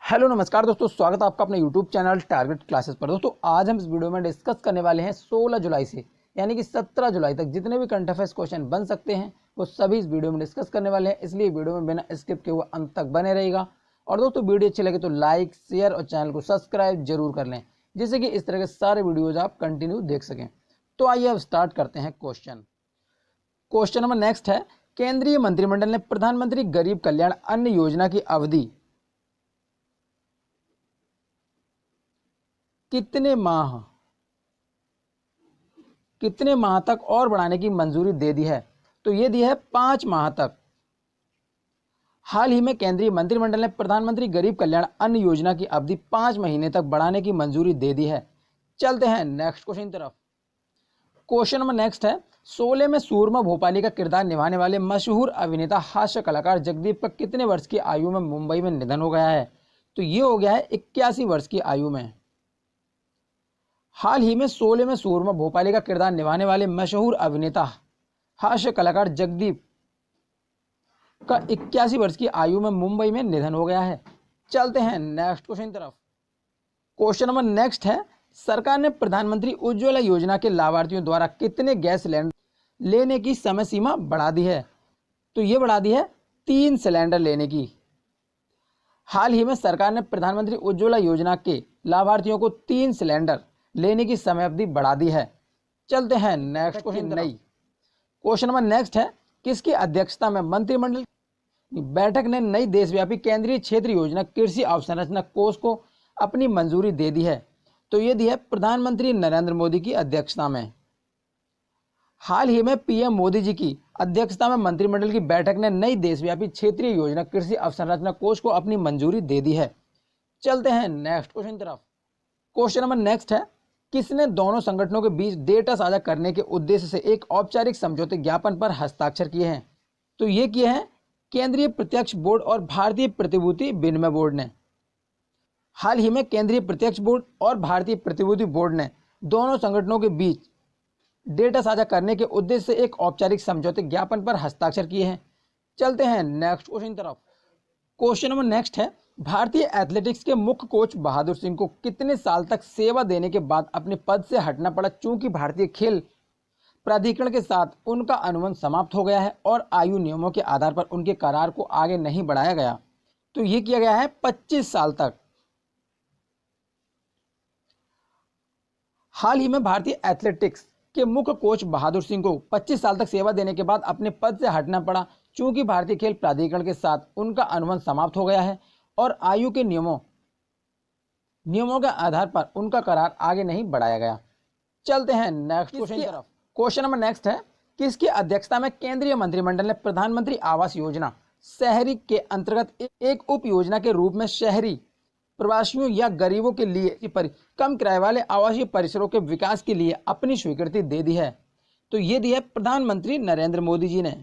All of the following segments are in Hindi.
हेलो नमस्कार दोस्तों, स्वागत है आपका अपने यूट्यूब चैनल टारगेट क्लासेस पर। दोस्तों आज हम इस वीडियो में डिस्कस करने वाले हैं 16 जुलाई से यानी कि 17 जुलाई तक जितने भी करंट अफेयर्स क्वेश्चन बन सकते हैं वो सभी इस वीडियो में डिस्कस करने वाले हैं। इसलिए वीडियो में बिना स्किप किए हुए अंत तक बने रहेगा। और दोस्तों वीडियो अच्छी लगे तो लाइक शेयर और चैनल को सब्सक्राइब जरूर कर लें, जिससे कि इस तरह के सारे वीडियोज आप कंटिन्यू देख सकें। तो आइए अब स्टार्ट करते हैं। क्वेश्चन नंबर नेक्स्ट है, केंद्रीय मंत्रिमंडल ने प्रधानमंत्री गरीब कल्याण अन्न योजना की अवधि कितने माह तक और बढ़ाने की मंजूरी दे दी है? तो ये दी है 5 माह तक। हाल ही में केंद्रीय मंत्रिमंडल ने प्रधानमंत्री गरीब कल्याण अन्न योजना की अवधि 5 महीने तक बढ़ाने की मंजूरी दे दी है। चलते हैं नेक्स्ट क्वेश्चन की तरफ। क्वेश्चन नंबर नेक्स्ट है, शोले में सूरमा भोपाली का किरदार निभाने वाले मशहूर अभिनेता हास्य कलाकार जगदीप का कितने वर्ष की आयु में मुंबई में निधन हो गया है? तो ये हो गया है 81 वर्ष की आयु में। हाल ही में शोले में सूरमा भोपाली का किरदार निभाने वाले मशहूर अभिनेता हास्य कलाकार जगदीप का 81 वर्ष की आयु में मुंबई में निधन हो गया है। चलते हैं नेक्स्ट क्वेश्चन की तरफ। क्वेश्चन नंबर नेक्स्ट है, सरकार ने प्रधानमंत्री उज्ज्वला योजना के लाभार्थियों द्वारा कितने गैस सिलेंडर लेने की समय सीमा बढ़ा दी है? तो ये बढ़ा दी है 3 सिलेंडर लेने की। हाल ही में सरकार ने प्रधानमंत्री उज्ज्वला योजना के लाभार्थियों को 3 सिलेंडर लेने की समय अवधि बढ़ा दी है। चलते हैं next question. Question number next है, किसकी अध्यक्षता में मंत्रिमंडल बैठक ने नई देशव्यापी केंद्रीय क्षेत्र योजना कृषि अवसंरचना कोष को अपनी मंजूरी दे दी है? तो ये दी है प्रधानमंत्री नरेंद्र मोदी की अध्यक्षता में। हाल ही में पीएम मोदी जी की अध्यक्षता में मंत्रिमंडल की बैठक ने नई देशव्यापी क्षेत्रीय योजना कृषि अवसंरचना कोष को अपनी मंजूरी दे दी है। चलते हैं नेक्स्ट क्वेश्चन की तरफ। क्वेश्चन नंबर नेक्स्ट है, किसने दोनों संगठनों के बीच डेटा साझा करने के उद्देश्य से एक औपचारिक समझौते ज्ञापन पर हस्ताक्षर किए हैं? तो ये किए हैं केंद्रीय प्रत्यक्ष बोर्ड और भारतीय प्रतिभूति विनिमय बोर्ड ने। हाल ही में केंद्रीय प्रत्यक्ष बोर्ड और भारतीय प्रतिभूति बोर्ड ने दोनों संगठनों के बीच डेटा साझा करने के उद्देश्य से एक औपचारिक समझौते ज्ञापन पर हस्ताक्षर किए हैं। चलते हैं नेक्स्ट क्वेश्चन की तरफ। क्वेश्चन नंबर नेक्स्ट है, भारतीय एथलेटिक्स के मुख्य कोच बहादुर सिंह को कितने साल तक सेवा देने के बाद अपने पद से हटना पड़ा, चूंकि भारतीय खेल प्राधिकरण के साथ उनका अनुबंध समाप्त हो गया है और आयु नियमों के आधार पर उनके करार को आगे नहीं बढ़ाया गया? तो ये किया गया है 25 साल तक। हाल ही में भारतीय एथलेटिक्स के मुख्य कोच बहादुर सिंह को 25 साल तक सेवा देने के बाद अपने पद से हटना पड़ा, चूंकि भारतीय खेल प्राधिकरण के साथ उनका अनुबंध समाप्त हो गया है और आयु के नियमों के आधार पर उनका करार आगे नहीं बढ़ाया गया। चलते हैं नेक्स्ट क्वेश्चन की तरफ। क्वेश्चन नंबर नेक्स्ट है, किसकी अध्यक्षता में केंद्रीय मंत्रिमंडल ने प्रधानमंत्री आवास योजना शहरी के अंतर्गत एक उप योजना के रूप में शहरी प्रवासियों या गरीबों के लिए कम किराए वाले आवासीय परिसरों के विकास के लिए अपनी स्वीकृति दे दी है? तो ये दी है प्रधानमंत्री नरेंद्र मोदी जी ने।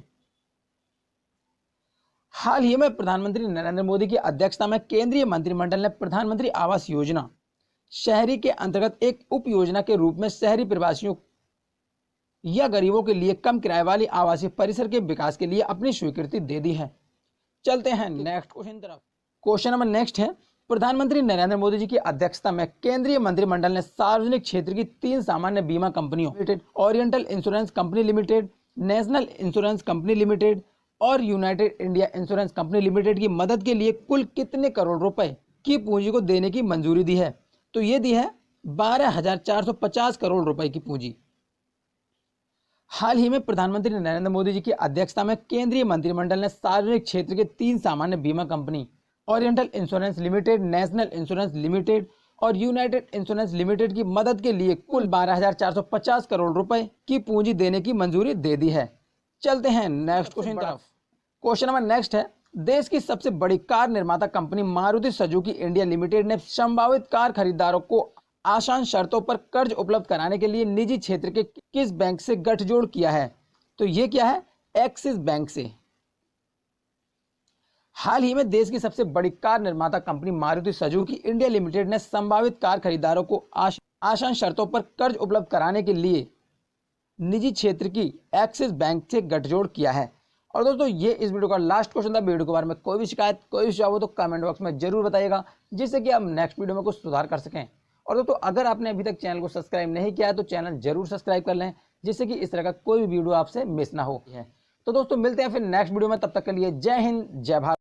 हाल ही में प्रधानमंत्री नरेंद्र मोदी की अध्यक्षता में केंद्रीय मंत्रिमंडल ने प्रधानमंत्री आवास योजना शहरी के अंतर्गत एक उप योजना के रूप में शहरी प्रवासियों या गरीबों के लिए कम किराए वाली आवासीय परिसर के विकास के लिए अपनी स्वीकृति दे दी है। चलते हैं नेक्स्ट क्वेश्चन तरफ। क्वेश्चन नंबर नेक्स्ट है, प्रधानमंत्री नरेंद्र मोदी जी की अध्यक्षता में केंद्रीय मंत्रिमंडल ने सार्वजनिक क्षेत्र की 3 सामान्य बीमा कंपनियों limited, Oriental Insurance Company Limited, National Insurance Company Limited और United India Insurance Company Limited की मदद के लिए कुल कितने करोड़ रुपए की पूंजी को देने की मंजूरी दी है? तो ये दी है 12,450 करोड़ रुपए की पूंजी। हाल ही में प्रधानमंत्री नरेंद्र मोदी जी की अध्यक्षता में केंद्रीय मंत्रिमंडल ने सार्वजनिक क्षेत्र के 3 सामान्य बीमा company oriental insurance limited, National insurance limited और यूनाइटेड इंश्योरेंस लिमिटेड की मदद के लिए कुल 12,450 करोड़ रुपए की पूंजी देने की मंजूरी दे दी है। चलते हैं नेक्स्ट क्वेश्चन तरफ। क्वेश्चन नंबर नेक्स्ट है, देश की सबसे बड़ी कार निर्माता company Maruti Suzuki India limited ने संभावित कार खरीदारों को आसान शर्तों पर कर्ज उपलब्ध कराने के लिए निजी क्षेत्र के किस बैंक से गठजोड़ किया है? तो ये क्या है? एक्सिस बैंक से। हाल ही में देश की सबसे बड़ी कार निर्माता company Maruti Suzuki India limited ने संभावित कार खरीदारों को आसान शर्तों पर कर्ज उपलब्ध कराने के लिए निजी क्षेत्र की एक्सिस बैंक से गठजोड़ किया है और दोस्तों ये इस वीडियो का लास्ट क्वेश्चन था। वीडियो के बारे में कोई भी शिकायत, कोई भी सुझाव हो तो कमेंट बॉक्स में जरूर बताइएगा, जिससे कि हम नेक्स्ट वीडियो में कुछ सुधार कर सकें। और दोस्तों अगर आपने अभी तक चैनल को सब्सक्राइब नहीं किया है तो चैनल जरूर सब्सक्राइब कर लें, जिससे कि इस तरह का कोई भी वीडियो आपसे मिस ना हो। तो दोस्तों मिलते हैं फिर नेक्स्ट वीडियो में, तब तक के लिए जय हिंद, जय भारत।